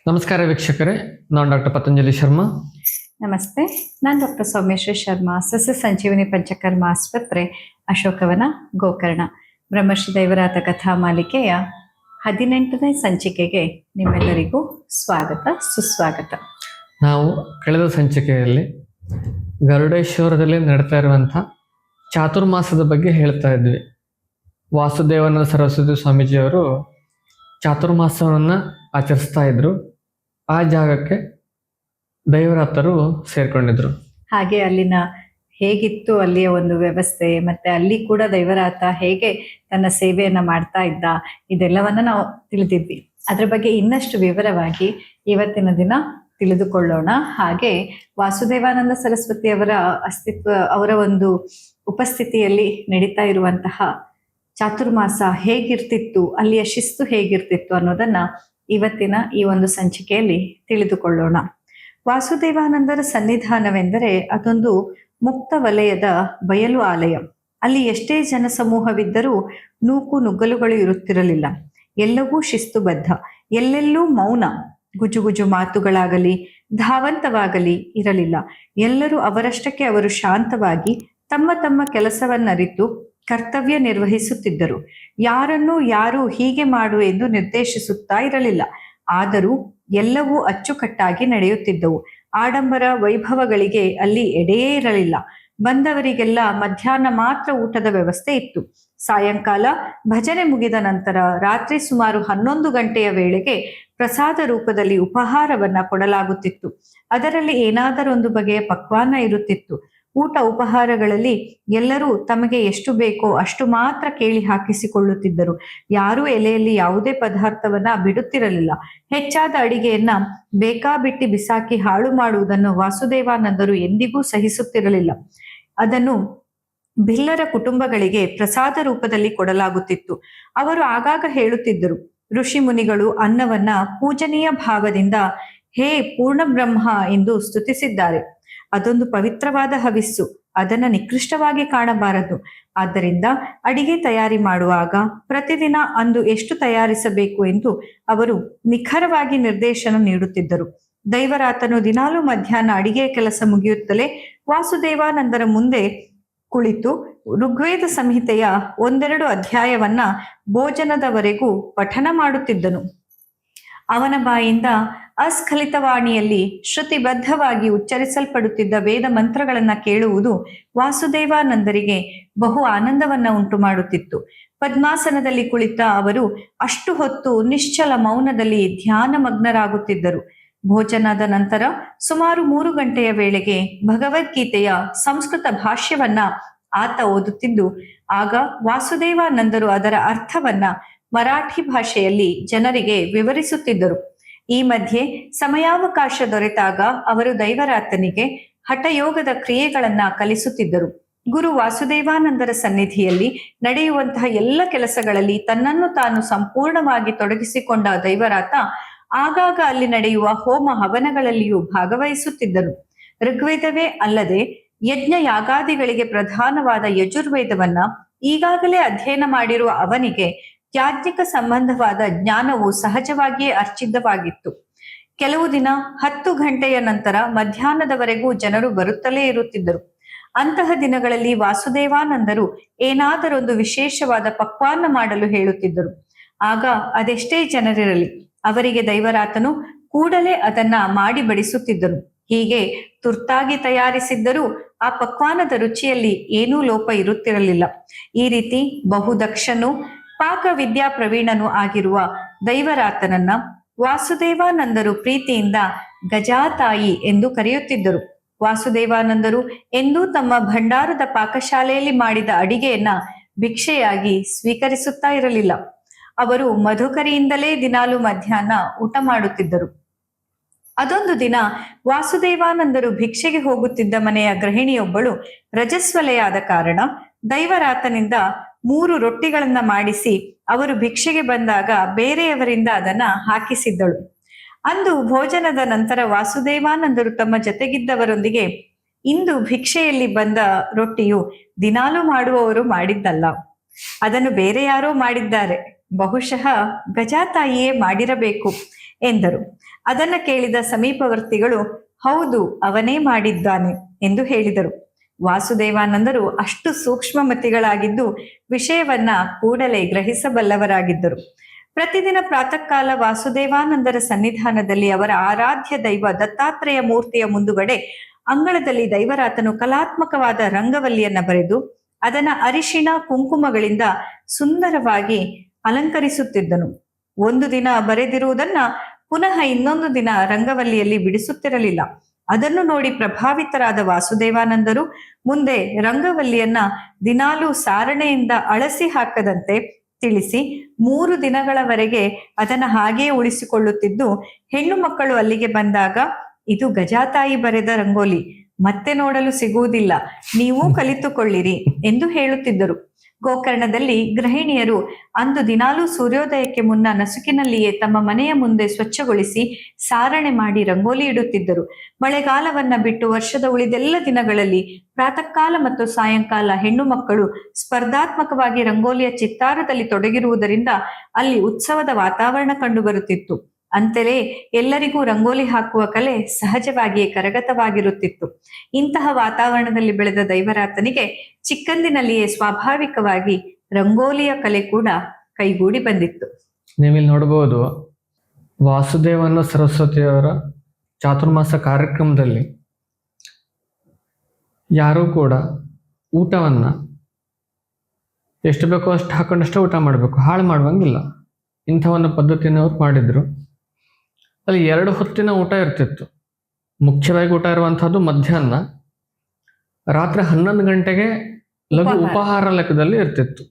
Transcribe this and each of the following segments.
ನಮಸ್ಕಾರ ವೀಕ್ಷಕರೇ, ನಾನು ಡಾಕ್ಟರ್ ಪತಂಜಲಿ ಶರ್ಮಾ. ನಮಸ್ತೆ, ನಾನು ಡಾಕ್ಟರ್ ಸೌಮ್ಯಶ್ರೀ ಶರ್ಮಾ, ಸಸ್ಯ ಸಂಜೀವನಿ ಪಂಚಕರ್ಮ ಆಸ್ಪತ್ರೆ, ಅಶೋಕವನ, ಗೋಕರ್ಣ. ಬ್ರಹ್ಮಶ್ರೀ ದೈವರಾತ ಕಥಾ ಮಾಲಿಕೆಯ 18ನೇ ಸಂಚಿಕೆಗೆ ನಿಮ್ಮೆಲ್ಲರಿಗೂ ಸ್ವಾಗತ, ಸುಸ್ವಾಗತ. ನಾವು ಕಳೆದ ಸಂಚಿಕೆಯಲ್ಲಿ ಗರುಡೇಶ್ವರದಲ್ಲಿ ನಡೀತಾ ಇರುವಂಥ ಚಾತುರ್ಮಾಸದ ಬಗ್ಗೆ ಹೇಳ್ತಾ ಇದ್ವಿ. ವಾಸುದೇವಾನಂದ ಸರಸ್ವತಿ ಸ್ವಾಮೀಜಿಯವರು ಚಾತುರ್ಮಾಸವನ್ನು ಆಚರಿಸ್ತಾ ಇದ್ರು. ಆ ಜಾಗಕ್ಕೆ ದೈವರಾತರು ಸೇರ್ಕೊಂಡಿದ್ರು. ಹಾಗೆ ಅಲ್ಲಿನ ಹೇಗಿತ್ತು ಅಲ್ಲಿಯ ಒಂದು ವ್ಯವಸ್ಥೆ, ಮತ್ತೆ ಅಲ್ಲಿ ಕೂಡ ದೈವರಾತ ಹೇಗೆ ತನ್ನ ಸೇವೆಯನ್ನ ಮಾಡ್ತಾ ಇದ್ದ, ಇದೆಲ್ಲವನ್ನ ನಾವು ತಿಳಿದಿದ್ವಿ. ಅದ್ರ ಬಗ್ಗೆ ಇನ್ನಷ್ಟು ವಿವರವಾಗಿ ಇವತ್ತಿನ ದಿನ ತಿಳಿದುಕೊಳ್ಳೋಣ. ಹಾಗೆ ವಾಸುದೇವಾನಂದ ಸರಸ್ವತಿ ಅವರ ಅಸ್ತಿತ್ವ, ಅವರ ಒಂದು ಉಪಸ್ಥಿತಿಯಲ್ಲಿ ನಡೀತಾ ಇರುವಂತಹ ಚಾತುರ್ಮಾಸ ಹೇಗಿರ್ತಿತ್ತು, ಅಲ್ಲಿಯ ಶಿಸ್ತು ಹೇಗಿರ್ತಿತ್ತು ಅನ್ನೋದನ್ನ ಇವತ್ತಿನ ಈ ಒಂದು ಸಂಚಿಕೆಯಲ್ಲಿ ತಿಳಿದುಕೊಳ್ಳೋಣ. ವಾಸುದೇವಾನಂದರ ಸನ್ನಿಧಾನವೆಂದರೆ ಅದೊಂದು ಮುಕ್ತ ವಲಯದ ಬಯಲು ಆಲಯ. ಅಲ್ಲಿ ಎಷ್ಟೇ ಜನಸಮೂಹವಿದ್ದರೂ ನೂಕು ನುಗ್ಗಲುಗಳು ಇರುತ್ತಿರಲಿಲ್ಲ. ಎಲ್ಲವೂ ಶಿಸ್ತುಬದ್ಧ, ಎಲ್ಲೆಲ್ಲೂ ಮೌನ, ಗುಜುಗುಜು ಮಾತುಗಳಾಗಲಿ ಧಾವಂತವಾಗಲಿ ಇರಲಿಲ್ಲ. ಎಲ್ಲರೂ ಅವರಷ್ಟಕ್ಕೆ ಅವರು ಶಾಂತವಾಗಿ ತಮ್ಮ ತಮ್ಮ ಕೆಲಸವನ್ನರಿತು ಕರ್ತವ್ಯ ನಿರ್ವಹಿಸುತ್ತಿದ್ದರು. ಯಾರನ್ನೂ ಯಾರು ಹೀಗೆ ಮಾಡು ಎಂದು ನಿರ್ದೇಶಿಸುತ್ತಾ ಇರಲಿಲ್ಲ. ಆದರೂ ಎಲ್ಲವೂ ಅಚ್ಚುಕಟ್ಟಾಗಿ ನಡೆಯುತ್ತಿದ್ದವು. ಆಡಂಬರ ವೈಭವಗಳಿಗೆ ಅಲ್ಲಿ ಎಡೆಯೇ ಇರಲಿಲ್ಲ. ಬಂದವರಿಗೆಲ್ಲ ಮಧ್ಯಾಹ್ನ ಮಾತ್ರ ಊಟದ ವ್ಯವಸ್ಥೆ ಇತ್ತು. ಸಾಯಂಕಾಲ ಭಜನೆ ಮುಗಿದ ನಂತರ ರಾತ್ರಿ ಸುಮಾರು 11 ಗಂಟೆಯ ವೇಳೆಗೆ ಪ್ರಸಾದ ರೂಪದಲ್ಲಿ ಉಪಹಾರವನ್ನ ಕೊಡಲಾಗುತ್ತಿತ್ತು. ಅದರಲ್ಲಿ ಏನಾದರೊಂದು ಬಗೆಯ ಪಕ್ವಾನ್ನ ಇರುತ್ತಿತ್ತು. ಊಟ ಉಪಹಾರಗಳಲ್ಲಿ ಎಲ್ಲರೂ ತಮಗೆ ಎಷ್ಟು ಬೇಕೋ ಅಷ್ಟು ಮಾತ್ರ ಕೇಳಿ ಹಾಕಿಸಿಕೊಳ್ಳುತ್ತಿದ್ದರು. ಯಾರೂ ಎಲೆಯಲ್ಲಿ ಯಾವುದೇ ಪದಾರ್ಥವನ್ನ ಬಿಡುತ್ತಿರಲಿಲ್ಲ. ಹೆಚ್ಚಾದ ಅಡಿಗೆಯನ್ನ ಬೇಕಾಬಿಟ್ಟಿ ಬಿಸಾಕಿ ಹಾಳು ಮಾಡುವುದನ್ನು ವಾಸುದೇವಾನಂದರು ಎಂದಿಗೂ ಸಹಿಸುತ್ತಿರಲಿಲ್ಲ. ಅದನ್ನು ಬಿಲ್ಲರ ಕುಟುಂಬಗಳಿಗೆ ಪ್ರಸಾದ ರೂಪದಲ್ಲಿ ಕೊಡಲಾಗುತ್ತಿತ್ತು. ಅವರು ಆಗಾಗ ಹೇಳುತ್ತಿದ್ದರು, ಋಷಿ ಮುನಿಗಳು ಅನ್ನವನ್ನ ಪೂಜನೀಯ ಭಾವದಿಂದ ಹೇ ಪೂರ್ಣ ಬ್ರಹ್ಮ ಎಂದು ಸ್ತುತಿಸಿದ್ದಾರೆ. ಅದೊಂದು ಪವಿತ್ರವಾದ ಹವಿಸ್ಸು, ಅದನ್ನ ನಿಕೃಷ್ಟವಾಗಿ ಕಾಣಬಾರದು. ಆದ್ದರಿಂದ ಅಡಿಗೆ ತಯಾರಿ ಮಾಡುವಾಗ ಪ್ರತಿದಿನ ಅಂದು ಎಷ್ಟು ತಯಾರಿಸಬೇಕು ಎಂದು ಅವರು ನಿಖರವಾಗಿ ನಿರ್ದೇಶನ ನೀಡುತ್ತಿದ್ದರು. ದೈವರಾತನು ದಿನಾಲೂ ಮಧ್ಯಾಹ್ನ ಅಡಿಗೆ ಕೆಲಸ ಮುಗಿಯುತ್ತಲೇ ವಾಸುದೇವಾನಂದರ ಮುಂದೆ ಕುಳಿತು ಋಗ್ವೇದ ಸಂಹಿತೆಯ 1-2 ಅಧ್ಯಾಯವನ್ನ ಭೋಜನದವರೆಗೂ ಪಠನ ಮಾಡುತ್ತಿದ್ದನು. ಅವನ ಬಾಯಿಂದ ಅಸ್ಖಲಿತವಾಣಿಯಲ್ಲಿ ಶ್ರುತಿಬದ್ಧವಾಗಿ ಉಚ್ಚರಿಸಲ್ಪಡುತ್ತಿದ್ದ ವೇದ ಮಂತ್ರಗಳನ್ನ ಕೇಳುವುದು ವಾಸುದೇವಾನಂದರಿಗೆ ಬಹು ಆನಂದವನ್ನ ಉಂಟು ಮಾಡುತ್ತಿತ್ತು. ಪದ್ಮಾಸನದಲ್ಲಿ ಕುಳಿತ ಅವರು ಅಷ್ಟು ಹೊತ್ತು ನಿಶ್ಚಲ ಮೌನದಲ್ಲಿ ಧ್ಯಾನ ಮಗ್ನರಾಗುತ್ತಿದ್ದರು. ಭೋಜನದ ನಂತರ ಸುಮಾರು 3 ಗಂಟೆಯ ವೇಳೆಗೆ ಭಗವದ್ಗೀತೆಯ ಸಂಸ್ಕೃತ ಭಾಷ್ಯವನ್ನ ಆತ ಓದುತ್ತಿದ್ದು, ಆಗ ವಾಸುದೇವಾನಂದರು ಅದರ ಅರ್ಥವನ್ನ ಮರಾಠಿ ಭಾಷೆಯಲ್ಲಿ ಜನರಿಗೆ ವಿವರಿಸುತ್ತಿದ್ದರು. ಈ ಮಧ್ಯೆ ಸಮಯಾವಕಾಶ ದೊರೆತಾಗ ಅವರು ದೈವರಾತನಿಗೆ ಹಠಯೋಗದ ಕ್ರಿಯೆಗಳನ್ನ ಕಲಿಸುತ್ತಿದ್ದರು. ಗುರು ವಾಸುದೇವಾನಂದರ ಸನ್ನಿಧಿಯಲ್ಲಿ ನಡೆಯುವಂತಹ ಎಲ್ಲ ಕೆಲಸಗಳಲ್ಲಿ ತನ್ನನ್ನು ತಾನು ಸಂಪೂರ್ಣವಾಗಿ ತೊಡಗಿಸಿಕೊಂಡ ದೈವರಾತ ಆಗಾಗ ಅಲ್ಲಿ ನಡೆಯುವ ಹೋಮ ಹವನಗಳಲ್ಲಿಯೂ ಭಾಗವಹಿಸುತ್ತಿದ್ದನು. ಋಗ್ವೇದವೇ ಅಲ್ಲದೆ ಯಜ್ಞ ಯಾಗಾದಿಗಳಿಗೆ ಪ್ರಧಾನವಾದ ಯಜುರ್ವೇದವನ್ನ ಈಗಾಗಲೇ ಅಧ್ಯಯನ ಮಾಡಿರುವ ಅವನಿಗೆ ಯಾಜ್ಞಿಕ ಸಂಬಂಧವಾದ ಜ್ಞಾನವು ಸಹಜವಾಗಿಯೇ ಅರ್ಚಿತವಾಗಿತ್ತು. ಕೆಲವು ದಿನ 10 ಗಂಟೆಯ ನಂತರ ಮಧ್ಯಾಹ್ನದವರೆಗೂ ಜನರು ಬರುತ್ತಲೇ ಇರುತ್ತಿದ್ದರು. ಅಂತಹ ದಿನಗಳಲ್ಲಿ ವಾಸುದೇವಾನಂದರು ಏನಾದರೊಂದು ವಿಶೇಷವಾದ ಪಕ್ವಾನ್ನ ಮಾಡಲು ಹೇಳುತ್ತಿದ್ದರು. ಆಗ ಅದೆಷ್ಟೇ ಜನರಿರಲಿ, ಅವರಿಗೆ ದೈವರಾತನು ಕೂಡಲೇ ಅದನ್ನ ಮಾಡಿ ಬಡಿಸುತ್ತಿದ್ದನು. ಹೀಗೆ ತುರ್ತಾಗಿ ತಯಾರಿಸಿದ್ದರೂ ಆ ಪಕ್ವಾನದ ರುಚಿಯಲ್ಲಿ ಏನೂ ಲೋಪ ಇರುತ್ತಿರಲಿಲ್ಲ. ಈ ರೀತಿ ಬಹುದಕ್ಷನು ಪಾಕ ವಿದ್ಯಾ ಪ್ರವೀಣನು ಆಗಿರುವ ದೈವರಾತನನ್ನ ವಾಸುದೇವಾನಂದರು ಪ್ರೀತಿಯಿಂದ ಗಜಾತಾಯಿ ಎಂದು ಕರೆಯುತ್ತಿದ್ದರು. ವಾಸುದೇವಾನಂದರು ಎಂದೂ ತಮ್ಮ ಭಂಡಾರದ ಪಾಕಶಾಲೆಯಲ್ಲಿ ಮಾಡಿದ ಅಡಿಗೆಯನ್ನ ಭಿಕ್ಷೆಯಾಗಿ ಸ್ವೀಕರಿಸುತ್ತಾ ಇರಲಿಲ್ಲ. ಅವರು ಮಧುಕರಿಯಿಂದಲೇ ದಿನಾಲು ಮಧ್ಯಾಹ್ನ ಊಟ ಮಾಡುತ್ತಿದ್ದರು. ಅದೊಂದು ದಿನ ವಾಸುದೇವಾನಂದರು ಭಿಕ್ಷೆಗೆ ಹೋಗುತ್ತಿದ್ದ ಮನೆಯ ಗೃಹಿಣಿಯೊಬ್ಬಳು ರಜಸ್ವಲೆಯಾದ ಕಾರಣ ದೈವರಾತನಿಂದ 3 ರೊಟ್ಟಿಗಳನ್ನ ಮಾಡಿಸಿ ಅವರು ಭಿಕ್ಷೆಗೆ ಬಂದಾಗ ಬೇರೆಯವರಿಂದ ಅದನ್ನ ಹಾಕಿಸಿದ್ದಳು. ಅಂದು ಭೋಜನದ ನಂತರ ವಾಸುದೇವಾನಂದರು ತಮ್ಮ ಜೊತೆಗಿದ್ದವರೊಂದಿಗೆ, ಇಂದು ಭಿಕ್ಷೆಯಲ್ಲಿ ಬಂದ ರೊಟ್ಟಿಯು ದಿನಾಲು ಮಾಡುವವರು ಮಾಡಿದ್ದಲ್ಲ, ಅದನ್ನು ಬೇರೆ ಯಾರೋ ಮಾಡಿದ್ದಾರೆ, ಬಹುಶಃ ಗಜಾತಾಯಿಯೇ ಮಾಡಿರಬೇಕು ಎಂದರು. ಅದನ್ನ ಕೇಳಿದ ಸಮೀಪವರ್ತಿಗಳು ಹೌದು, ಅವನೇ ಮಾಡಿದ್ದಾನೆ ಎಂದು ಹೇಳಿದರು. ವಾಸುದೇವಾನಂದರು ಅಷ್ಟು ಸೂಕ್ಷ್ಮಮತಿಗಳಾಗಿದ್ದು ವಿಷಯವನ್ನ ಕೂಡಲೇ ಗ್ರಹಿಸಬಲ್ಲವರಾಗಿದ್ದರು. ಪ್ರತಿದಿನ ಪ್ರಾತಃ ಕಾಲ ವಾಸುದೇವಾನಂದರ ಸನ್ನಿಧಾನದಲ್ಲಿ ಅವರ ಆರಾಧ್ಯ ದೈವ ದತ್ತಾತ್ರೇಯ ಮೂರ್ತಿಯ ಮುಂದುಗಡೆ ಅಂಗಳದಲ್ಲಿ ದೈವರಾತನು ಕಲಾತ್ಮಕವಾದ ರಂಗವಲ್ಲಿಯನ್ನ ಬರೆದು ಅದನ್ನ ಅರಿಶಿಣ ಕುಂಕುಮಗಳಿಂದ ಸುಂದರವಾಗಿ ಅಲಂಕರಿಸುತ್ತಿದ್ದನು. ಒಂದು ದಿನ ಬರೆದಿರುವುದನ್ನ ಪುನಃ ಇನ್ನೊಂದು ದಿನ ರಂಗವಲ್ಲಿಯಲ್ಲಿ ಬಿಡಿಸುತ್ತಿರಲಿಲ್ಲ. ಅದನ್ನು ನೋಡಿ ಪ್ರಭಾವಿತರಾದ ವಾಸುದೇವಾನಂದರು ಮುಂದೆ ರಂಗವಲ್ಲಿಯನ್ನ ದಿನಾಲೂ ಸಾರಣೆಯಿಂದ ಅಳಸಿ ಹಾಕದಂತೆ ತಿಳಿಸಿ 3 ದಿನಗಳವರೆಗೆ ಅದನ್ನ ಹಾಗೆಯೇ ಉಳಿಸಿಕೊಳ್ಳುತ್ತಿದ್ದು, ಹೆಣ್ಣು ಮಕ್ಕಳು ಅಲ್ಲಿಗೆ ಬಂದಾಗ ಇದು ಗಜಾತಾಯಿ ಬರೆದ ರಂಗೋಲಿ, ಮತ್ತೆ ನೋಡಲು ಸಿಗುವುದಿಲ್ಲ, ನೀವೂ ಕಲಿತುಕೊಳ್ಳಿರಿ ಎಂದು ಹೇಳುತ್ತಿದ್ದರು. ಗೋಕರ್ಣದಲ್ಲಿ ಗೃಹಿಣಿಯರು ಅಂದು ದಿನಾಲೂ ಸೂರ್ಯೋದಯಕ್ಕೆ ಮುನ್ನ ನಸುಕಿನಲ್ಲಿಯೇ ತಮ್ಮ ಮನೆಯ ಮುಂದೆ ಸ್ವಚ್ಛಗೊಳಿಸಿ ಸಾರಣೆ ಮಾಡಿ ರಂಗೋಲಿ ಇಡುತ್ತಿದ್ದರು. ಮಳೆಗಾಲವನ್ನ ಬಿಟ್ಟು ವರ್ಷದ ಉಳಿದೆಲ್ಲ ದಿನಗಳಲ್ಲಿ ಪ್ರಾತಃ ಕಾಲ ಮತ್ತು ಸಾಯಂಕಾಲ ಹೆಣ್ಣು ಮಕ್ಕಳು ಸ್ಪರ್ಧಾತ್ಮಕವಾಗಿ ರಂಗೋಲಿಯ ಚಿತ್ತಾರದಲ್ಲಿ ತೊಡಗಿರುವುದರಿಂದ ಅಲ್ಲಿ ಉತ್ಸವದ ವಾತಾವರಣ ಕಂಡುಬರುತ್ತಿತ್ತು. ಅಂತಲೇ ಎಲ್ಲರಿಗೂ ರಂಗೋಲಿ ಹಾಕುವ ಕಲೆ ಸಹಜವಾಗಿಯೇ ಕರಗತವಾಗಿರುತ್ತಿತ್ತು. ಇಂತಹ ವಾತಾವರಣದಲ್ಲಿ ಬೆಳೆದ ದೈವರಾತನಿಗೆ ಚಿಕ್ಕಂದಿನಲ್ಲಿಯೇ ಸ್ವಾಭಾವಿಕವಾಗಿ ರಂಗೋಲಿಯ ಕಲೆ ಕೂಡ ಕೈಗೂಡಿ ಬಂದಿತ್ತು. ನೀವಿಲ್ಲಿ ನೋಡಬಹುದು, ವಾಸುದೇವನ ಸರಸ್ವತಿಯವರ ಚಾತುರ್ಮಾಸ ಕಾರ್ಯಕ್ರಮದಲ್ಲಿ ಯಾರೂ ಕೂಡ ಊಟವನ್ನ ಎಷ್ಟು ಬೇಕೋ ಅಷ್ಟು ಹಾಕೊಂಡಷ್ಟೇ ಊಟ ಮಾಡಬೇಕು, ಹಾಳು ಮಾಡುವಂಗಿಲ್ಲ. ಇಂಥ ಒಂದು ಪದ್ಧತಿಯನ್ನು ಅವ್ರು ಮಾಡಿದ್ರು. ಅಲ್ಲಿ 2 ಹೊತ್ತಿನ ಊಟ ಇರ್ತಿತ್ತು. ಮುಖ್ಯವಾಗಿ ಊಟ ಇರುವಂತಹದ್ದು ಮಧ್ಯಾಹ್ನ, ರಾತ್ರಿ 11 ಗಂಟೆಗೆ ಲಘು ಉಪಹಾರ ಲೆಕ್ಕದಲ್ಲಿ ಇರ್ತಿತ್ತು.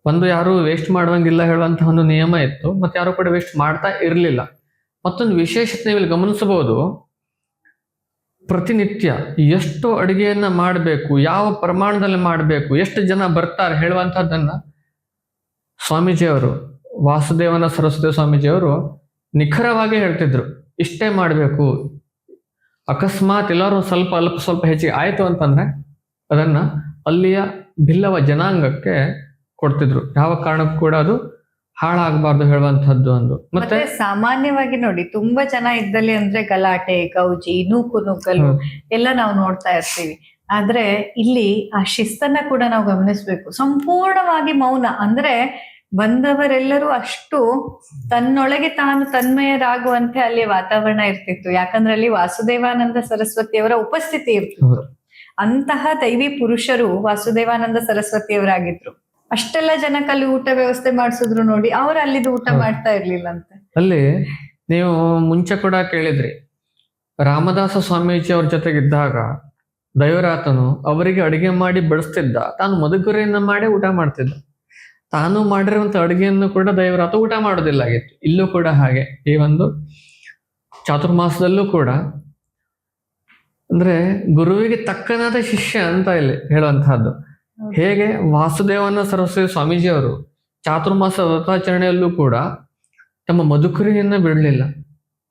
ಒಂದು ಯಾರು ವೇಸ್ಟ್ ಮಾಡುವಂಗಿಲ್ಲ ಹೇಳುವಂತಹ ಒಂದು ನಿಯಮ ಇತ್ತು, ಮತ್ತೆ ಯಾರು ಕೂಡ ವೇಸ್ಟ್ ಮಾಡ್ತಾ ಇರಲಿಲ್ಲ. ಮತ್ತೊಂದು ವಿಶೇಷತೆ ನೀವು ಇಲ್ಲಿ ಗಮನಿಸಬಹುದು, ಪ್ರತಿನಿತ್ಯ ಎಷ್ಟು ಅಡುಗೆಯನ್ನ ಮಾಡಬೇಕು, ಯಾವ ಪ್ರಮಾಣದಲ್ಲಿ ಮಾಡಬೇಕು, ಎಷ್ಟು ಜನ ಬರ್ತಾರೆ ಹೇಳುವಂತಹದ್ದನ್ನ ಸ್ವಾಮೀಜಿಯವರು, ವಾಸುದೇವನ ಸರಸ್ವತಿ ಸ್ವಾಮೀಜಿಯವರು ನಿಖರವಾಗಿ ಹೇಳ್ತಿದ್ರು. ಇಷ್ಟೇ ಮಾಡಬೇಕು, ಅಕಸ್ಮಾತ್ ಎಲ್ಲರೂ ಸ್ವಲ್ಪ ಹೆಚ್ಚಿಗೆ ಆಯ್ತು ಅಂತಂದ್ರೆ ಅದನ್ನ ಅಲ್ಲಿಯ ಬಿಲ್ಲವ ಜನಾಂಗಕ್ಕೆ ಕೊಡ್ತಿದ್ರು. ಯಾವ ಕಾರಣಕ್ಕೂ ಕೂಡ ಅದು ಹಾಳಾಗಬಾರ್ದು ಹೇಳುವಂತಹದ್ದು ಒಂದು. ಮತ್ತೆ ಸಾಮಾನ್ಯವಾಗಿ ನೋಡಿ, ತುಂಬಾ ಜನ ಇದ್ದಲ್ಲಿ ಅಂದ್ರೆ ಗಲಾಟೆ, ಗೌಜಿ, ನೂಕುನುಗ್ಗಲು ಎಲ್ಲ ನಾವು ನೋಡ್ತಾ ಇರ್ತೀವಿ. ಆದ್ರೆ ಇಲ್ಲಿ ಆ ಶಿಸ್ತನ್ನ ಕೂಡ ನಾವು ಗಮನಿಸ್ಬೇಕು. ಸಂಪೂರ್ಣವಾಗಿ ಮೌನ ಅಂದ್ರೆ ಬಂದವರೆಲ್ಲರೂ ಅಷ್ಟು ತನ್ನೊಳಗೆ ತಾನು ತನ್ಮಯರಾಗುವಂತೆ ಅಲ್ಲಿ ವಾತಾವರಣ ಇರ್ತಿತ್ತು. ಯಾಕಂದ್ರೆ ಅಲ್ಲಿ ವಾಸುದೇವಾನಂದ ಸರಸ್ವತಿಯವರ ಉಪಸ್ಥಿತಿ ಇರ್ತಿತ್ತು. ಅಂತಹ ದೈವಿ ಪುರುಷರು ವಾಸುದೇವಾನಂದ ಸರಸ್ವತಿಯವರಾಗಿದ್ರು. ಅಷ್ಟೆಲ್ಲ ಜನಕ್ಕಲ್ಲಿ ಊಟ ವ್ಯವಸ್ಥೆ ಮಾಡಿಸಿದ್ರು ನೋಡಿ, ಅವ್ರು ಅಲ್ಲಿದ್ದು ಊಟ ಮಾಡ್ತಾ ಇರ್ಲಿಲ್ಲಂತೆ. ಅಲ್ಲಿ ನೀವು ಮುಂಚೆ ಕೂಡ ಕೇಳಿದ್ರಿ, ರಾಮದಾಸ ಸ್ವಾಮೀಜಿ ಅವ್ರ ಜೊತೆಗಿದ್ದಾಗ ದೈವರಾತನು ಅವರಿಗೆ ಅಡಿಗೆ ಮಾಡಿ ಬಡಿಸ್ತಿದ್ದ, ತಾನು ಮಧುಕರಿಯನ್ನ ಮಾಡಿ ಊಟ ಮಾಡ್ತಿದ್ದ. ತಾನು ಮಾಡಿರುವಂತ ಅಡುಗೆಯನ್ನು ಕೂಡ ದೈವರಾತ ಊಟ ಮಾಡೋದಿಲ್ಲ ಆಗಿತ್ತು. ಇಲ್ಲೂ ಕೂಡ ಹಾಗೆ, ಈ ಒಂದು ಚಾತುರ್ಮಾಸದಲ್ಲೂ ಕೂಡ ಅಂದ್ರೆ ಗುರುವಿಗೆ ತಕ್ಕನಾದ ಶಿಷ್ಯ ಅಂತ ಇಲ್ಲಿ ಹೇಳುವಂತಹದ್ದು. ಹೇಗೆ ವಾಸುದೇವನ ಸರಸ್ವತಿ ಸ್ವಾಮೀಜಿಯವರು ಚಾತುರ್ಮಾಸ ವ್ರತಾಚರಣೆಯಲ್ಲೂ ಕೂಡ ತಮ್ಮ ಮಧುಕರಿಯನ್ನ ಬಿಡಲಿಲ್ಲ.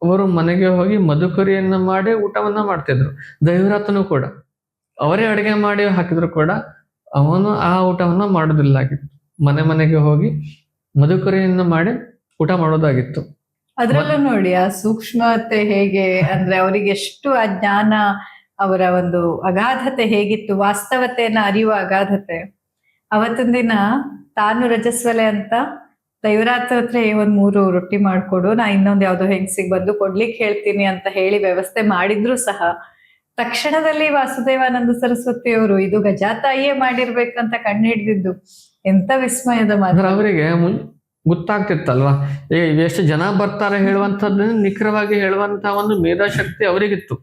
ಅವರು ಮನೆಗೆ ಹೋಗಿ ಮಧುಕರಿಯನ್ನ ಮಾಡಿ ಊಟವನ್ನ ಮಾಡ್ತಿದ್ರು. ದೈವರಾತನು ಕೂಡ ಅವರೇ ಅಡುಗೆ ಮಾಡಿ ಹಾಕಿದ್ರು ಕೂಡ ಅವನು ಆ ಊಟವನ್ನ ಮಾಡೋದಿಲ್ಲ ಆಗಿತ್ತು. ಮನೆಗೆ ಹೋಗಿ ಮಧುಕರಿಯನ್ನ ಮಾಡಿ ಊಟ ಮಾಡೋದಾಗಿತ್ತು. ಅದ್ರಲ್ಲೂ ನೋಡಿ ಆ ಸೂಕ್ಷ್ಮತೆ ಹೇಗೆ ಅಂದ್ರೆ ಅವರಿಗೆ ಎಷ್ಟು ಆ ಜ್ಞಾನ, ಅವರ ಒಂದು ಅಗಾಧತೆ ಹೇಗಿತ್ತು, ವಾಸ್ತವತೆಯನ್ನ ಅರಿಯುವ ಅಗಾಧತೆ. ಅವತ್ತಿನ ದಿನ ತಾನು ರಜಸ್ವಲೆ ಅಂತ ದೈವರಾತ ಹತ್ರ 3 ರೊಟ್ಟಿ ಮಾಡ್ಕೊಡು, ನಾ ಇನ್ನೊಂದು ಯಾವ್ದೋ ಹೆಂಗಸಿಗೆ ಬಂದು ಕೊಡ್ಲಿಕ್ಕೆ ಹೇಳ್ತೀನಿ ಅಂತ ಹೇಳಿ ವ್ಯವಸ್ಥೆ ಮಾಡಿದ್ರು ಸಹ ತಕ್ಷಣದಲ್ಲಿ ವಾಸುದೇವಾನಂದ ಸರಸ್ವತಿಯವರು ಇದು ಗಜಾತಾಯಿಯೇ ಮಾಡಿರ್ಬೇಕಂತ ಕಣ್ಣು ಹಿಡಿದಿದ್ದು ಎಂತ ವಿಸ್ಮಯದ ಮಾತ್ರ. ಅವರಿಗೆ ಗೊತ್ತಾಗ್ತಿತ್ತಲ್ವಾ, ಎಷ್ಟು ಜನ ಬರ್ತಾರೆ ಹೇಳುವಂತದ್ದನ್ನ ನಿಖರವಾಗಿ ಹೇಳುವಂತ ಒಂದು ಮೇಧಾಶಕ್ತಿ ಅವರಿಗಿತ್ತು.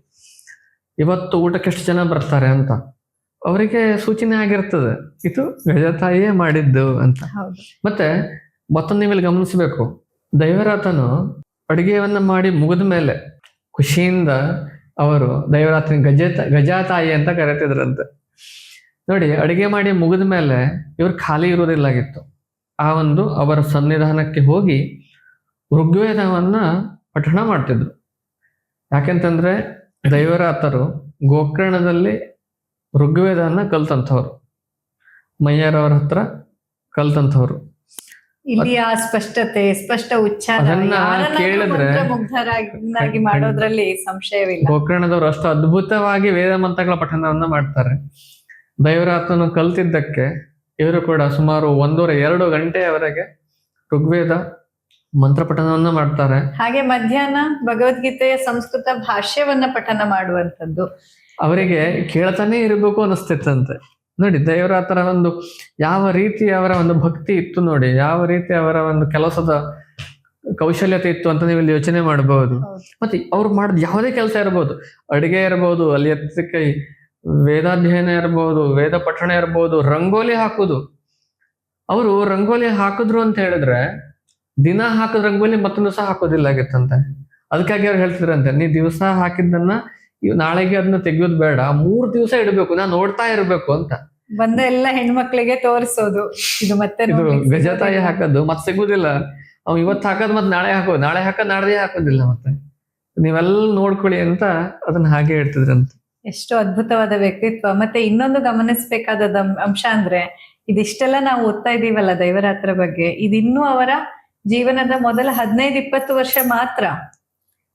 ಇವತ್ತು ಊಟಕ್ಕೆ ಎಷ್ಟು ಜನ ಬರ್ತಾರೆ ಅಂತ ಅವರಿಗೆ ಸೂಚನೆ ಆಗಿರ್ತದೆ, ಇದು ಗಜತಾಯಿಯೇ ಮಾಡಿದ್ದು ಅಂತ. ಮತ್ತೆ ಮತ್ತೊಂದು ನೀವೆಲ್ಲಿ ಗಮನಿಸಬೇಕು, ದೈವರಾತನು ಅಡುಗೆಯನ್ನ ಮಾಡಿ ಮುಗಿದ ಮೇಲೆ ಖುಷಿಯಿಂದ ಅವರು ದೈವರಾತನ ಗಜಾತಾಯಿ ಅಂತ ಕರೆತಿದ್ರಂತೆ. ನೋಡಿ, ಅಡುಗೆ ಮಾಡಿ ಮುಗಿದ ಮೇಲೆ ಇವ್ರು ಖಾಲಿ ಇರೋದಿಲ್ಲಾಗಿತ್ತು. ಆ ಒಂದು ಅವರ ಸನ್ನಿಧಾನಕ್ಕೆ ಹೋಗಿ ಋಗ್ವೇದವನ್ನ ಪಠಣ ಮಾಡ್ತಿದ್ರು. ಯಾಕೆಂತಂದ್ರೆ ದೈವರಾತರು ಗೋಕರ್ಣದಲ್ಲಿ ಋಗ್ವೇದವನ್ನ ಕಲ್ತಂಥವ್ರು, ಮಯ್ಯರವ್ರ ಹತ್ರ ಕಲ್ತಂಥವ್ರು. ಇಲ್ಲಿ ಆ ಸ್ಪಷ್ಟತೆ, ಸ್ಪಷ್ಟ ಉಚ್ಚಾರ ಅದನ್ನ ಯಾರನ್ನಾದ್ರೂ ಕೇಳಿದ್ರೆ ಮಂತ್ರಮುಗ್ಧರಾಗಿ ಮಾಡೋದ್ರಲ್ಲಿ ಸಂಶಯವಿಲ್ಲ. ಗೋಕರ್ಣದವರು ಅಷ್ಟು ಅದ್ಭುತವಾಗಿ ವೇದ ಮಂತ್ರಗಳ ಪಠಣವನ್ನ ಮಾಡ್ತಾರೆ. ದೈವರಾತನು ಕಲ್ತಿದ್ದಕ್ಕೆ ಇವರು ಕೂಡ ಸುಮಾರು 1.5 ಗಂಟೆಯವರೆಗೆ ಋಗ್ವೇದ ಮಂತ್ರ ಪಠಣವನ್ನ ಮಾಡ್ತಾರೆ. ಹಾಗೆ ಮಧ್ಯಾಹ್ನ ಭಗವದ್ಗೀತೆಯ ಸಂಸ್ಕೃತ ಭಾಷ್ಯವನ್ನ ಪಠನ ಮಾಡುವಂಥದ್ದು ಅವರಿಗೆ ಕೇಳ್ತಾನೆ ಇರಬೇಕು ಅನಿಸ್ತಿತ್ತಂತೆ. ನೋಡಿ ದೈವರಾತರ ಒಂದು ಯಾವ ರೀತಿ ಅವರ ಒಂದು ಭಕ್ತಿ ಇತ್ತು ನೋಡಿ, ಯಾವ ರೀತಿ ಅವರ ಒಂದು ಕೆಲಸದ ಕೌಶಲ್ಯತೆ ಇತ್ತು ಅಂತ ನೀವು ಇಲ್ಲಿ ಯೋಚನೆ ಮಾಡಬಹುದು. ಮತ್ತೆ ಅವ್ರು ಮಾಡಿದ ಯಾವುದೇ ಕೆಲಸ ಇರ್ಬೋದು, ಅಡಿಗೆ ಇರ್ಬೋದು, ಅಲ್ಲಿ ಎತ್ತ ಕೈ ವೇದಾಧ್ಯಯನ ಇರ್ಬೋದು, ವೇದ ಪಠಣ ಇರ್ಬೋದು, ರಂಗೋಲಿ ಹಾಕುದು. ಅವರು ರಂಗೋಲಿ ಹಾಕಿದ್ರು ಅಂತ ಹೇಳಿದ್ರೆ ದಿನ ಹಾಕಿದ ರಂಗೋಲಿ ಮತ್ತೊಂದು ದಿವಸ ಹಾಕೋದಿಲ್ಲ ಆಗಿತ್ತಂತೆ. ಅದಕ್ಕಾಗಿ ಅವ್ರು ಹೇಳ್ತಿದ್ರಂತೆ, ನೀ ದಿವಸ ಹಾಕಿದ್ದನ್ನ ನಾಳೆಗೆ ಅದನ್ನ ತೆಗೆಯೋದು ಬೇಡ, 3 ದಿವಸ ಇಡಬೇಕು, ನಾ ನೋಡ್ತಾ ಇರ್ಬೇಕು ಅಂತ. ಬಂದ ಎಲ್ಲ ಹೆಣ್ಮಕ್ಳಿಗೆ ತೋರಿಸೋದು ಇದು ಮತ್ತೆ ಇದು ಗಜತಾಯಿ ಹಾಕೋದು ಮತ್ತೆ ಸಿಗುದಿಲ್ಲ. ಅವ್ ಇವತ್ತು ಹಾಕೋದು ಮತ್ತೆ ನಾಳೆ ಹಾಕೋದು, ನಾಳೆ ಹಾಕೋದು ನಾಡ್ದೇ ಹಾಕೋದಿಲ್ಲ, ಮತ್ತೆ ನೀವೆಲ್ಲ ನೋಡ್ಕೊಳ್ಳಿ ಅಂತ ಅದನ್ನ ಹಾಗೆ ಹೇಳ್ತಿದ್ರಂತೆ. ಎಷ್ಟು ಅದ್ಭುತವಾದ ವ್ಯಕ್ತಿತ್ವ. ಮತ್ತೆ ಇನ್ನೊಂದು ಗಮನಿಸಬೇಕಾದ ಅಂಶ ಅಂದ್ರೆ ಇದಿಷ್ಟೆಲ್ಲ ನಾವು ಓದ್ತಾ ಇದೀವಲ್ಲ ದೈವರಾತ್ರ ಬಗ್ಗೆ, ಇದಿನ್ನೂ ಅವರ ಜೀವನದ ಮೊದಲ 15-20 ವರ್ಷ ಮಾತ್ರ.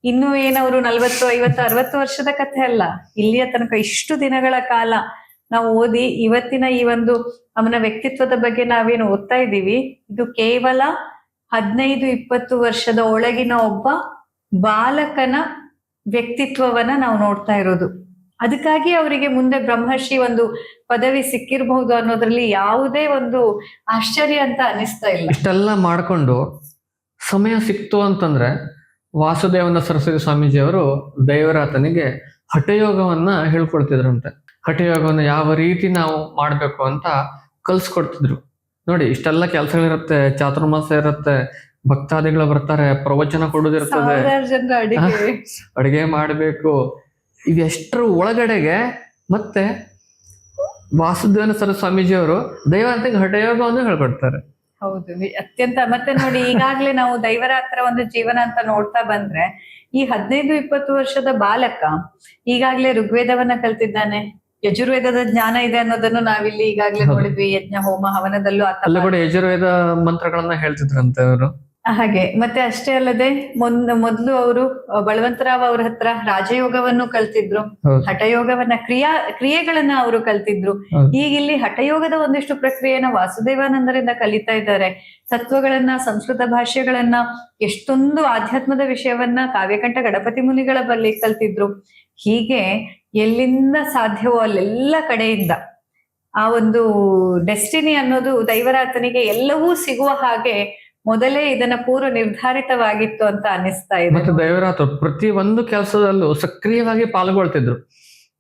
ಇನ್ನು ಏನವರು 40, 50, 60 ವರ್ಷದ ಕಥೆ ಅಲ್ಲ. ಇಲ್ಲಿಯ ತನಕ ಇಷ್ಟು ದಿನಗಳ ಕಾಲ ನಾವು ಓದಿ ಇವತ್ತಿನ ಈ ಒಂದು ಅವನ ವ್ಯಕ್ತಿತ್ವದ ಬಗ್ಗೆ ನಾವೇನು ಓದ್ತಾ ಇದ್ದೀವಿ, ಇದು ಕೇವಲ 15-20 ವರ್ಷದ ಒಳಗಿನ ಒಬ್ಬ ಬಾಲಕನ ವ್ಯಕ್ತಿತ್ವವನ್ನ ನಾವು ನೋಡ್ತಾ ಇರೋದು. ಅದಕ್ಕಾಗಿ ಅವರಿಗೆ ಮುಂದೆ ಬ್ರಹ್ಮರ್ಷಿ ಒಂದು ಪದವಿ ಸಿಕ್ಕಿರಬಹುದು ಅನ್ನೋದ್ರಲ್ಲಿ ಯಾವುದೇ ಒಂದು ಆಶ್ಚರ್ಯ ಅಂತ ಅನಿಸ್ತಾ ಇಲ್ಲ. ಇಷ್ಟೆಲ್ಲ ಮಾಡ್ಕೊಂಡು ಸಮಯ ಸಿಕ್ತು ಅಂತಂದ್ರೆ ವಾಸುದೇವನ ಸರಸ್ವತಿ ಸ್ವಾಮೀಜಿಯವರು ದೈವರಾತನಿಗೆ ಹಠಯೋಗವನ್ನ ಹೇಳ್ಕೊಡ್ತಿದ್ರಂತೆ. ಹಠಯೋಗವನ್ನು ಯಾವ ರೀತಿ ನಾವು ಮಾಡ್ಬೇಕು ಅಂತ ಕಲ್ಸ್ಕೊಡ್ತಿದ್ರು. ನೋಡಿ ಇಷ್ಟೆಲ್ಲ ಕೆಲಸಗಳಿರುತ್ತೆ, ಚಾತುರ್ಮಾಸ ಇರುತ್ತೆ, ಭಕ್ತಾದಿಗಳು ಬರ್ತಾರೆ, ಪ್ರವಚನ ಕೊಡುದಿರ್ತದೆ, ಅಡಿಗೆ ಮಾಡ್ಬೇಕು. ಇವೆಷ್ಟರ ಒಳಗಡೆಗೆ ಮತ್ತೆ ವಾಸುದೇವನ ಸರಸ್ವತಿ ಸ್ವಾಮೀಜಿಯವರು ದೈವರಾತನಿಗೆ ಹಠಯೋಗವನ್ನು ಹೇಳ್ಕೊಡ್ತಾರೆ. ಹೌದು, ಅತ್ಯಂತ. ಮತ್ತೆ ನೋಡಿ ಈಗಾಗ್ಲೇ ನಾವು ದೈವರಾತ್ರ ಒಂದು ಜೀವನ ಅಂತ ನೋಡ್ತಾ ಬಂದ್ರೆ ಈ 15-20 ವರ್ಷದ ಬಾಲಕ ಈಗಾಗ್ಲೇ ಋಗ್ವೇದವನ್ನ ಕಲ್ತಿದ್ದಾನೆ, ಯಜುರ್ವೇದದ ಜ್ಞಾನ ಇದೆ ಅನ್ನೋದನ್ನು ನಾವಿಲ್ಲಿ ಈಗಾಗ್ಲೇ ನೋಡಿದ್ವಿ. ಯಜ್ಞ ಹೋಮ ಹವನದಲ್ಲೂ ಅಲ್ಲ ಕೂಡ ಯಜುರ್ವೇದ ಮಂತ್ರಗಳನ್ನ ಹೇಳ್ತಿದ್ರಂತೆ ಅವರು. ಹಾಗೆ ಮತ್ತೆ ಅಷ್ಟೇ ಅಲ್ಲದೆ ಮೊದ್ಲು ಅವರು ಬಲವಂತರಾವ್ ಅವ್ರ ಹತ್ರ ರಾಜಯೋಗವನ್ನು ಕಲ್ತಿದ್ರು, ಹಠಯೋಗವನ್ನ ಕ್ರಿಯೆಗಳನ್ನ ಅವರು ಕಲ್ತಿದ್ರು. ಈಗ ಇಲ್ಲಿ ಹಠಯೋಗದ ಒಂದಿಷ್ಟು ಪ್ರಕ್ರಿಯೆನ ವಾಸುದೇವಾನಂದರಿಂದ ಕಲಿತಾ ಇದ್ದಾರೆ. ತತ್ವಗಳನ್ನ, ಸಂಸ್ಕೃತ ಭಾಷೆಗಳನ್ನ, ಎಷ್ಟೊಂದು ಆಧ್ಯಾತ್ಮದ ವಿಷಯವನ್ನ ಕಾವ್ಯಕಂಠ ಗಣಪತಿ ಮುನಿಗಳ ಬಳಿ ಕಲ್ತಿದ್ರು. ಹೀಗೆ ಎಲ್ಲಿಂದ ಸಾಧ್ಯವೋ ಅಲ್ಲೆಲ್ಲ ಕಡೆಯಿಂದ ಆ ಒಂದು ಡೆಸ್ಟಿನಿ ಅನ್ನೋದು ದೈವರಾತನಿಗೆ ಎಲ್ಲವೂ ಸಿಗುವ ಹಾಗೆ ಮೊದಲೇ ಇದನ್ನ ಪೂರ್ವ ನಿರ್ಧಾರಿತವಾಗಿತ್ತು ಅಂತ ಅನಿಸ್ತಾ ಇದೆ. ಮತ್ತೆ ದೈವರಾತ ಪ್ರತಿ ಒಂದು ಕೆಲಸದಲ್ಲೂ ಸಕ್ರಿಯವಾಗಿ ಪಾಲ್ಗೊಳ್ತಿದ್ರು,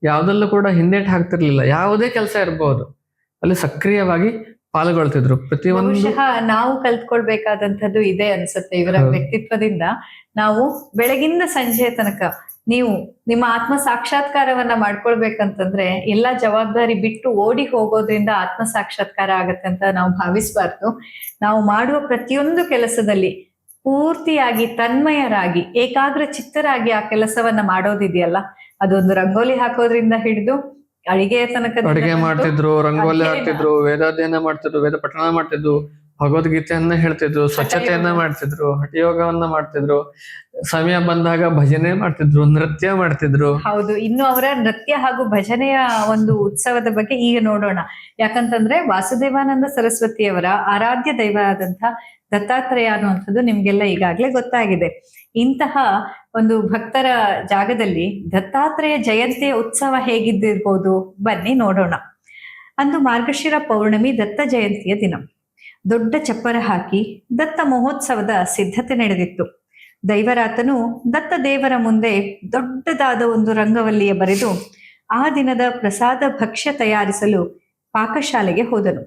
ಯಾವ್ದಲ್ಲೂ ಕೂಡ ಹಿಂದೇಟ್ ಹಾಕ್ತಿರ್ಲಿಲ್ಲ. ಯಾವುದೇ ಕೆಲಸ ಇರಬಹುದು ಅಲ್ಲಿ ಸಕ್ರಿಯವಾಗಿ ಪಾಲ್ಗೊಳ್ತಿದ್ರು. ಪ್ರತಿಯೊಂದು ಬಹುಶಃ ನಾವು ಕಲ್ತ್ಕೊಳ್ಬೇಕಾದಂಥದ್ದು ಇದೆ ಅನ್ಸುತ್ತೆ ಇವರ ವ್ಯಕ್ತಿತ್ವದಿಂದ. ನಾವು ಬೆಳಗಿಂದ ಸಂಜೆ ತನಕ ನೀವು ನಿಮ್ಮ ಆತ್ಮ ಸಾಕ್ಷಾತ್ಕಾರವನ್ನ ಮಾಡ್ಕೊಳ್ಬೇಕಂತಂದ್ರೆ ಎಲ್ಲಾ ಜವಾಬ್ದಾರಿ ಬಿಟ್ಟು ಓಡಿ ಹೋಗೋದ್ರಿಂದ ಆತ್ಮ ಸಾಕ್ಷಾತ್ಕಾರ ಆಗತ್ತೆ ಅಂತ ನಾವು ಭಾವಿಸ್ಬಾರ್ದು. ನಾವು ಮಾಡುವ ಪ್ರತಿಯೊಂದು ಕೆಲಸದಲ್ಲಿ ಪೂರ್ತಿಯಾಗಿ ತನ್ಮಯರಾಗಿ ಏಕಾಗ್ರ ಚಿತ್ತರಾಗಿ ಆ ಕೆಲಸವನ್ನ ಮಾಡೋದಿದೆಯಲ್ಲ, ಅದೊಂದು ರಂಗೋಲಿ ಹಾಕೋದ್ರಿಂದ ಹಿಡಿದು ಅಡಿಗೆಯ ತನಕ ಅಡಿಗೆ ಮಾಡ್ತಿದ್ರು, ರಂಗೋಲಿ ಹಾಕ್ತಿದ್ರು, ವೇದಾಧ್ಯಯನ ಮಾಡ್ತಿದ್ರು, ವೇದ ಪಠಣ ಮಾಡ್ತಿದ್ರು, ಭಗವದ್ಗೀತೆಯನ್ನ ಹೇಳ್ತಿದ್ರು, ಸ್ವಚ್ಛತೆಯನ್ನ ಮಾಡ್ತಿದ್ರು, ಹಠಯೋಗವನ್ನ ಮಾಡ್ತಿದ್ರು, ಸಮಯ ಬಂದಾಗ ಭಜನೆ ಮಾಡ್ತಿದ್ರು, ನೃತ್ಯ ಮಾಡ್ತಿದ್ರು. ಹೌದು, ಇನ್ನು ಅವರ ನೃತ್ಯ ಹಾಗೂ ಭಜನೆಯ ಒಂದು ಉತ್ಸವದ ಬಗ್ಗೆ ಈಗ ನೋಡೋಣ. ಯಾಕಂತಂದ್ರೆ ವಾಸುದೇವಾನಂದ ಸರಸ್ವತಿಯವರ ಆರಾಧ್ಯ ದೈವ ಆದಂತ ದತ್ತಾತ್ರೇಯ ಅನ್ನುವಂಥದ್ದು ನಿಮ್ಗೆಲ್ಲ ಈಗಾಗ್ಲೇ ಗೊತ್ತಾಗಿದೆ. ಇಂತಹ ಒಂದು ಭಕ್ತರ ಜಾಗದಲ್ಲಿ ದತ್ತಾತ್ರೇಯ ಜಯಂತಿಯ ಉತ್ಸವ ಹೇಗಿದ್ದಿರ್ಬೋದು ಬನ್ನಿ ನೋಡೋಣ. ಅಂದು ಮಾರ್ಗಶಿರ ಪೌರ್ಣಮಿ ದತ್ತ ಜಯಂತಿಯ ದಿನ. ದೊಡ್ಡ ಚಪ್ಪರ ಹಾಕಿ ದತ್ತ ಮಹೋತ್ಸವದ ಸಿದ್ಧತೆ ನಡೆದಿತ್ತು. ದೈವರಾತನು ದತ್ತ ದೇವರ ಮುಂದೆ ದೊಡ್ಡದಾದ ಒಂದು ರಂಗವಲ್ಲಿಯ ಬರೆದು ಆ ದಿನದ ಪ್ರಸಾದ ಭಕ್ಷ್ಯ ತಯಾರಿಸಲು ಪಾಕಶಾಲೆಗೆ ಹೋದನು.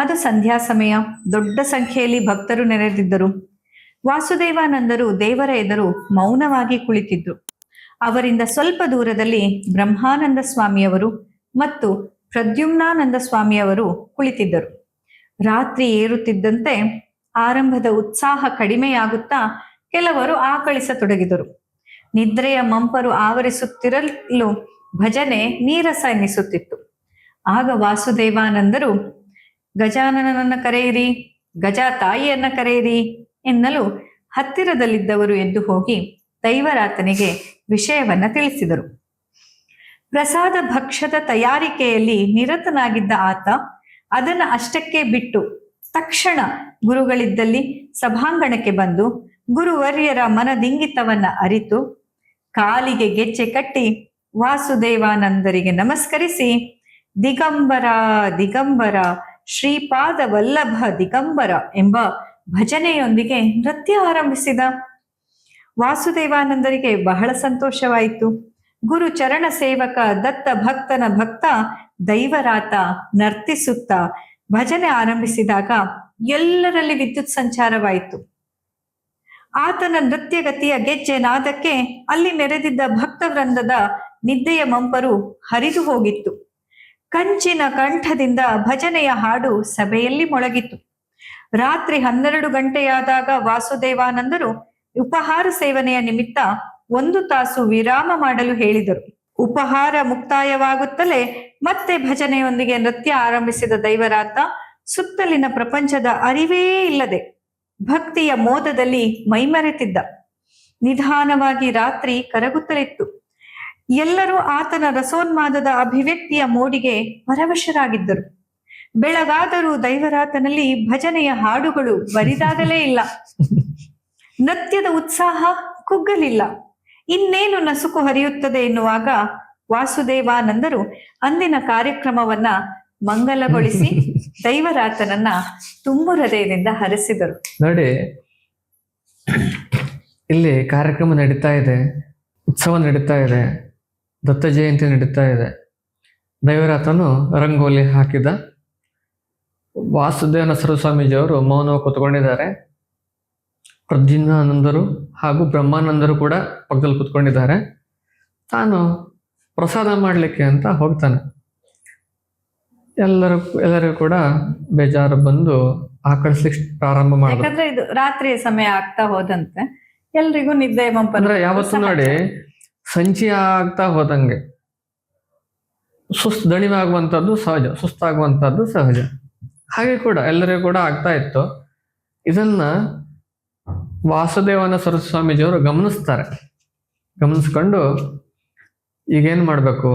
ಅದು ಸಂಧ್ಯಾ ಸಮಯ. ದೊಡ್ಡ ಸಂಖ್ಯೆಯಲ್ಲಿ ಭಕ್ತರು ನೆರೆದಿದ್ದರು. ವಾಸುದೇವಾನಂದರು ದೇವರ ಎದುರು ಮೌನವಾಗಿ ಕುಳಿತಿದ್ರು. ಅವರಿಂದ ಸ್ವಲ್ಪ ದೂರದಲ್ಲಿ ಬ್ರಹ್ಮಾನಂದ ಸ್ವಾಮಿಯವರು ಮತ್ತು ಪ್ರದ್ಯುಮ್ನಾನಂದ ಸ್ವಾಮಿಯವರು ಕುಳಿತಿದ್ದರು. ರಾತ್ರಿ ಏರುತ್ತಿದ್ದಂತೆ ಆರಂಭದ ಉತ್ಸಾಹ ಕಡಿಮೆಯಾಗುತ್ತಾ ಕೆಲವರು ಆಕಳಿಸತೊಡಗಿದರು. ನಿದ್ರೆಯ ಮಂಪರು ಆವರಿಸುತ್ತಿರಲು ಭಜನೆ ನೀರಸ ಎನ್ನಿಸುತ್ತಿತ್ತು. ಆಗ ವಾಸುದೇವಾನಂದರು, ಗಜಾನನನ್ನ ಕರೆಯಿರಿ, ಗಜ ತಾಯಿಯನ್ನ ಕರೆಯಿರಿ ಎನ್ನಲು ಹತ್ತಿರದಲ್ಲಿದ್ದವರು ಎದ್ದು ಹೋಗಿ ದೈವರಾತನಿಗೆ ವಿಷಯವನ್ನ ತಿಳಿಸಿದರು. ಪ್ರಸಾದ ಭಕ್ಷ್ಯದ ತಯಾರಿಕೆಯಲ್ಲಿ ನಿರತನಾಗಿದ್ದ ಆತ ಅದನ್ನ ಅಷ್ಟಕ್ಕೆ ಬಿಟ್ಟು ತಕ್ಷಣ ಗುರುಗಳಿದ್ದಲ್ಲಿ ಸಭಾಂಗಣಕ್ಕೆ ಬಂದು ಗುರುವರ್ಯರ ಮನದಿಂಗಿತವನ್ನ ಅರಿತು ಕಾಲಿಗೆ ಗೆಜ್ಜೆ ಕಟ್ಟಿ ವಾಸುದೇವಾನಂದರಿಗೆ ನಮಸ್ಕರಿಸಿ ದಿಗಂಬರ ದಿಗಂಬರ ಶ್ರೀಪಾದ ವಲ್ಲಭ ದಿಗಂಬರ ಎಂಬ ಭಜನೆಯೊಂದಿಗೆ ನೃತ್ಯ ಆರಂಭಿಸಿದ. ವಾಸುದೇವಾನಂದರಿಗೆ ಬಹಳ ಸಂತೋಷವಾಯಿತು. ಗುರು ಚರಣ ಸೇವಕ ದತ್ತ ಭಕ್ತನ ಭಕ್ತ ದೈವರಾತ ನರ್ತಿಸುತ್ತಾ ಭಜನೆ ಆರಂಭಿಸಿದಾಗ ಎಲ್ಲರಲ್ಲಿ ವಿದ್ಯುತ್ ಸಂಚಾರವಾಯಿತು. ಆತನ ನೃತ್ಯಗತಿಯ ಗೆಜ್ಜೆ ನಾದಕ್ಕೆ ಅಲ್ಲಿ ನೆರೆದಿದ್ದ ಭಕ್ತವೃಂದದ ನಿದ್ದೆಯ ಮಂಪರು ಹರಿದು ಹೋಗಿತ್ತು. ಕಂಚಿನ ಕಂಠದಿಂದ ಭಜನೆಯ ಹಾಡು ಸಭೆಯಲ್ಲಿ ಮೊಳಗಿತು. ರಾತ್ರಿ 12 ಗಂಟೆಯಾದಾಗ ವಾಸುದೇವಾನಂದರು ಉಪಹಾರ ಸೇವನೆಯ ನಿಮಿತ್ತ 1 ತಾಸು ವಿರಾಮ ಮಾಡಲು ಹೇಳಿದರು. ಉಪಹಾರ ಮುಕ್ತಾಯವಾಗುತ್ತಲೇ ಮತ್ತೆ ಭಜನೆಯೊಂದಿಗೆ ನೃತ್ಯ ಆರಂಭಿಸಿದ ದೈವರಾತ ಸುತ್ತಲಿನ ಪ್ರಪಂಚದ ಅರಿವೇ ಇಲ್ಲದೆ ಭಕ್ತಿಯ ಮೋದದಲ್ಲಿ ಮೈಮರೆತಿದ್ದ. ನಿಧಾನವಾಗಿ ರಾತ್ರಿ ಕರಗುತ್ತಲಿತ್ತು. ಎಲ್ಲರೂ ಆತನ ರಸೋನ್ಮಾದದ ಅಭಿವ್ಯಕ್ತಿಯ ಮೋಡಿಗೆ ಪರವಶರಾಗಿದ್ದರು. ಬೆಳಗಾದರೂ ದೈವರಾತನಲ್ಲಿ ಭಜನೆಯ ಹಾಡುಗಳು ಬರಿದಾಗಲೇ ಇಲ್ಲ. ನೃತ್ಯದ ಉತ್ಸಾಹ ಕುಗ್ಗಲಿಲ್ಲ. ಇನ್ನೇನು ನಸುಕು ಹರಿಯುತ್ತದೆ ಎನ್ನುವಾಗ ವಾಸುದೇವಾನಂದರು ಅಂದಿನ ಕಾರ್ಯಕ್ರಮವನ್ನ ಮಂಗಲಗೊಳಿಸಿ ದೈವರಾತನನ್ನ ತುಂಬು ಹೃದಯದಿಂದ ಹರಸಿದರು. ನೋಡಿ, ಇಲ್ಲಿ ಕಾರ್ಯಕ್ರಮ ನಡೀತಾ ಇದೆ, ಉತ್ಸವ ನಡೀತಾ ಇದೆ, ದತ್ತ ಜಯಂತಿ ನಡೀತಾ ಇದೆ. ದೈವರಾತನು ರಂಗೋಲಿ ಹಾಕಿದ. ವಾಸುದೇವನ ಸರಸ್ವಾಮೀಜಿಯವರು ಮೌನ ಕೂತ್ಕೊಂಡಿದ್ದಾರೆ. ಪ್ರದ್ಯುಮ್ನಾನಂದರು ಹಾಗೂ ಬ್ರಹ್ಮಾನಂದರು ಕೂಡ ಪಕ್ಕದಲ್ಲಿ ಕೂತ್ಕೊಂಡಿದ್ದಾರೆ. ತಾನು ಪ್ರಸಾದ ಮಾಡಲಿಕ್ಕೆ ಅಂತ ಹೋಗ್ತಾನೆ. ಎಲ್ಲರಿಗೂ ಕೂಡ ಬೇಜಾರು ಬಂದು ಆಕಳಿಸ್ಲಿಕ್ಕೆ ಪ್ರಾರಂಭ ಮಾಡಿದ್ರು. ಯಾಕಂದ್ರೆ ಇದು ರಾತ್ರಿಯ ಸಮಯ ಆಗ್ತಾ ಹೋದಂತೆ ಎಲ್ರಿಗೂ ನಿದ್ದೆ ಅಂದ್ರೆ ಯಾವತ್ತು ನೋಡಿ ಸಂಚಿ ಆಗ್ತಾ ಹೋದಂಗೆ ದಣಿವಾಗುವಂಥದ್ದು ಸಹಜ, ಸುಸ್ತಾಗುವಂಥದ್ದು ಸಹಜ. ಹಾಗೆ ಕೂಡ ಎಲ್ಲರಿಗೂ ಕೂಡ ಆಗ್ತಾ ಇತ್ತು. ಇದನ್ನ ವಾಸುದೇವನ ಸರಸ್ವಾಮೀಜಿಯವರು ಗಮನಿಸ್ತಾರೆ. ಗಮನಿಸ್ಕೊಂಡು ಈಗೇನು ಮಾಡಬೇಕು,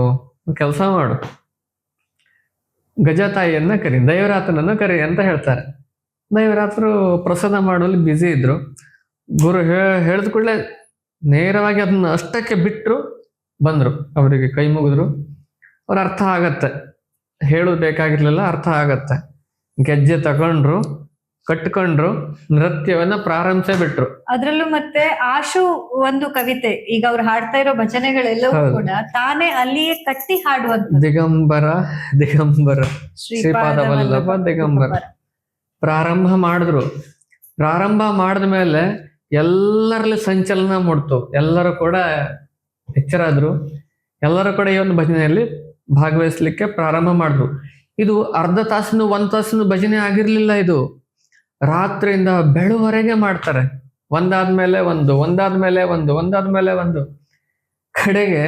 ಕೆಲಸ ಮಾಡು, ಗಜ ತಾಯಿಯನ್ನ ಕರಿ, ದೈವರಾತನನ್ನು ಕರಿ ಅಂತ ಹೇಳ್ತಾರೆ. ದೈವರಾತರು ಪ್ರಸಾದ ಮಾಡುವಲ್ಲಿ ಬ್ಯುಸಿ ಇದ್ರು. ಗುರು ಹೇಳಿದ ಕೂಡಲೇ ನೇರವಾಗಿ ಅದನ್ನ ಅಷ್ಟಕ್ಕೆ ಬಿಟ್ಟರು, ಬಂದರು. ಅವರಿಗೆ ಕೈ ಮುಗಿದ್ರು. ಅವ್ರ ಅರ್ಥ ಆಗತ್ತೆ, ಹೇಳೋದು ಬೇಕಾಗಿರ್ಲಿಲ್ಲ, ಅರ್ಥ ಆಗತ್ತೆ. ಗೆಜ್ಜೆ ತಗೊಂಡ್ರು, ಕಟ್ಕೊಂಡ್ರು, ನೃತ್ಯವನ್ನ ಪ್ರಾರಂಭಿಸೇ ಬಿಟ್ರು. ಅದ್ರಲ್ಲೂ ಮತ್ತೆ ಆಶು ಒಂದು ಕವಿತೆ, ಈಗ ಅವ್ರು ಹಾಡ್ತಾ ಇರೋ ಭಜನೆಗಳೆಲ್ಲವೂ ಕೂಡ ತಾನೇ ಅಲ್ಲಿಯೇ ಕಟ್ಟಿ ಹಾಡುವಂತ. ದಿಗಂಬರ ದಿಗಂಬರ ಶ್ರೀಪಾದ ವಲ್ಲಭ ದಿಗಂಬರ ಪ್ರಾರಂಭ ಮಾಡಿದ್ರು. ಪ್ರಾರಂಭ ಮಾಡಿದ ಮೇಲೆ ಎಲ್ಲರಲ್ಲಿ ಸಂಚಲನ ಮೂಡ್ತು. ಎಲ್ಲರೂ ಕೂಡ ಎಚ್ಚರಾದ್ರು. ಎಲ್ಲರೂ ಕೂಡ ಈ ಒಂದು ಭಜನೆಯಲ್ಲಿ ಭಾಗವಹಿಸ್ಲಿಕ್ಕೆ ಪ್ರಾರಂಭ ಮಾಡಿದ್ರು. ಇದು ಅರ್ಧ ತಾಸಿನ 1 ತಾಸಿನ ಭಜನೆ ಆಗಿರ್ಲಿಲ್ಲ. ಇದು ರಾತ್ರಿಯಿಂದ ಬೆಳುವರೆಗೆ ಮಾಡ್ತಾರೆ. ಒಂದಾದ್ಮೇಲೆ ಒಂದು ಕಡೆಗೆ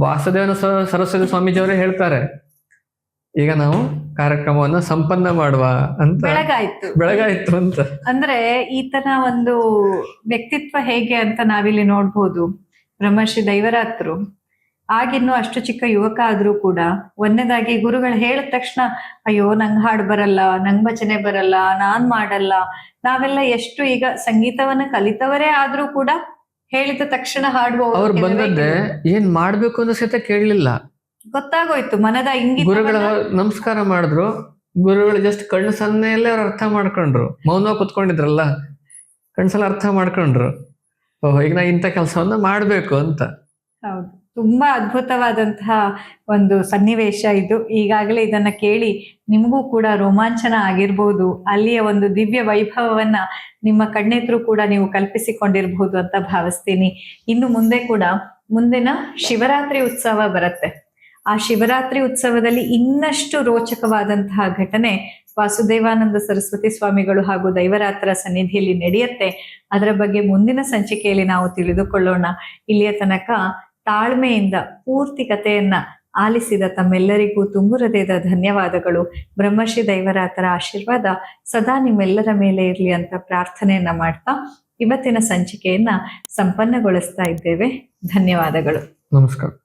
ವಾಸುದೇವನ ಸರಸ್ವತಿ ಸ್ವಾಮೀಜಿಯವರೇ ಹೇಳ್ತಾರೆ, ಈಗ ನಾವು ಕಾರ್ಯಕ್ರಮವನ್ನ ಸಂಪನ್ನ ಮಾಡುವ ಅಂತ. ಬೆಳಗಾಯ್ತು ಅಂತ. ಅಂದ್ರೆ ಈತನ ಒಂದು ವ್ಯಕ್ತಿತ್ವ ಹೇಗೆ ಅಂತ ನಾವಿಲ್ಲಿ ನೋಡ್ಬೋದು. ಬ್ರಹ್ಮಶ್ರೀ ದೈವರಾತ್ರು ಆಗಿನ್ನೂ ಅಷ್ಟು ಚಿಕ್ಕ ಯುವಕ ಆದ್ರೂ ಕೂಡ ಒಂದನೇದಾಗಿ ಗುರುಗಳು ಹೇಳಿದ ತಕ್ಷಣ ಅಯ್ಯೋ ನಂಗ್ ಹಾಡು ಬರಲ್ಲ, ನಂಗ್ ಭಜನೆ ಬರಲ್ಲ, ನಾನ್ ಮಾಡಲ್ಲ. ನಾವೆಲ್ಲ ಎಷ್ಟು ಈಗ ಸಂಗೀತವನ್ನ ಕಲಿತವರೇ ಆದ್ರೂ ಕೂಡ ಹೇಳಿದ ತಕ್ಷಣ ಹಾಡುವ ಅವ್ರು ಬಂದದ್ದೇ ಏನ್ ಮಾಡ್ಬೇಕು ಅನ್ನೋ ಸಹಿತ ಕೇಳಲಿಲ್ಲ. ಗೊತ್ತಾಗೋಯ್ತು ಮನದ ಇಂಗಿತ. ಗುರುಗಳ ನಮಸ್ಕಾರ ಮಾಡಿದ್ರು. ಗುರುಗಳು ಜಸ್ಟ್ ಕಣ್ಣು ಸನ್ನೆಯಲ್ಲೇ ಅವ್ರು ಅರ್ಥ ಮಾಡ್ಕೊಂಡ್ರು. ಮೌನ ಕುತ್ಕೊಂಡಿದ್ರಲ್ಲ, ಕಣ್ಸಲ್ಲ ಅರ್ಥ ಮಾಡ್ಕೊಂಡ್ರು, ಓಹ್ ಈಗ ನಾ ಇಂಥ ಕೆಲಸವನ್ನ ಮಾಡ್ಬೇಕು ಅಂತ. ಹೌದು, ತುಂಬಾ ಅದ್ಭುತವಾದಂತಹ ಒಂದು ಸನ್ನಿವೇಶ ಇದು. ಈಗಾಗಲೇ ಇದನ್ನ ಕೇಳಿ ನಿಮಗೂ ಕೂಡ ರೋಮಾಂಚನ ಆಗಿರ್ಬೋದು. ಅಲ್ಲಿಯ ಒಂದು ದಿವ್ಯ ವೈಭವವನ್ನ ನಿಮ್ಮ ಕಣ್ಣೆದ್ರು ಕೂಡ ನೀವು ಕಲ್ಪಿಸಿಕೊಂಡಿರ್ಬೋದು ಅಂತ ಭಾವಿಸ್ತೀನಿ. ಇನ್ನು ಮುಂದೆ ಕೂಡ ಮುಂದಿನ ಶಿವರಾತ್ರಿ ಉತ್ಸವ ಬರುತ್ತೆ. ಆ ಶಿವರಾತ್ರಿ ಉತ್ಸವದಲ್ಲಿ ಇನ್ನಷ್ಟು ರೋಚಕವಾದಂತಹ ಘಟನೆ ವಾಸುದೇವಾನಂದ ಸರಸ್ವತಿ ಸ್ವಾಮಿಗಳು ಹಾಗೂ ದೈವರಾತರ ಸನ್ನಿಧಿಯಲ್ಲಿ ನಡೆಯುತ್ತೆ. ಅದರ ಬಗ್ಗೆ ಮುಂದಿನ ಸಂಚಿಕೆಯಲ್ಲಿ ನಾವು ತಿಳಿದುಕೊಳ್ಳೋಣ. ಇಲ್ಲಿಯ ತನಕ ತಾಳ್ಮೆಯಿಂದ ಪೂರ್ತಿ ಕಥೆಯನ್ನ ಆಲಿಸಿದ ತಮ್ಮೆಲ್ಲರಿಗೂ ತುಂಬು ಹೃದಯದ ಧನ್ಯವಾದಗಳು. ಬ್ರಹ್ಮಶ್ರೀ ದೈವರಾತರ ಆಶೀರ್ವಾದ ಸದಾ ನಿಮ್ಮೆಲ್ಲರ ಮೇಲೆ ಇರಲಿ ಅಂತ ಪ್ರಾರ್ಥನೆಯನ್ನ ಮಾಡ್ತಾ ಇವತ್ತಿನ ಸಂಚಿಕೆಯನ್ನ ಸಂಪನ್ನಗೊಳಿಸ್ತಾ ಇದ್ದೇವೆ. ಧನ್ಯವಾದಗಳು. ನಮಸ್ಕಾರ.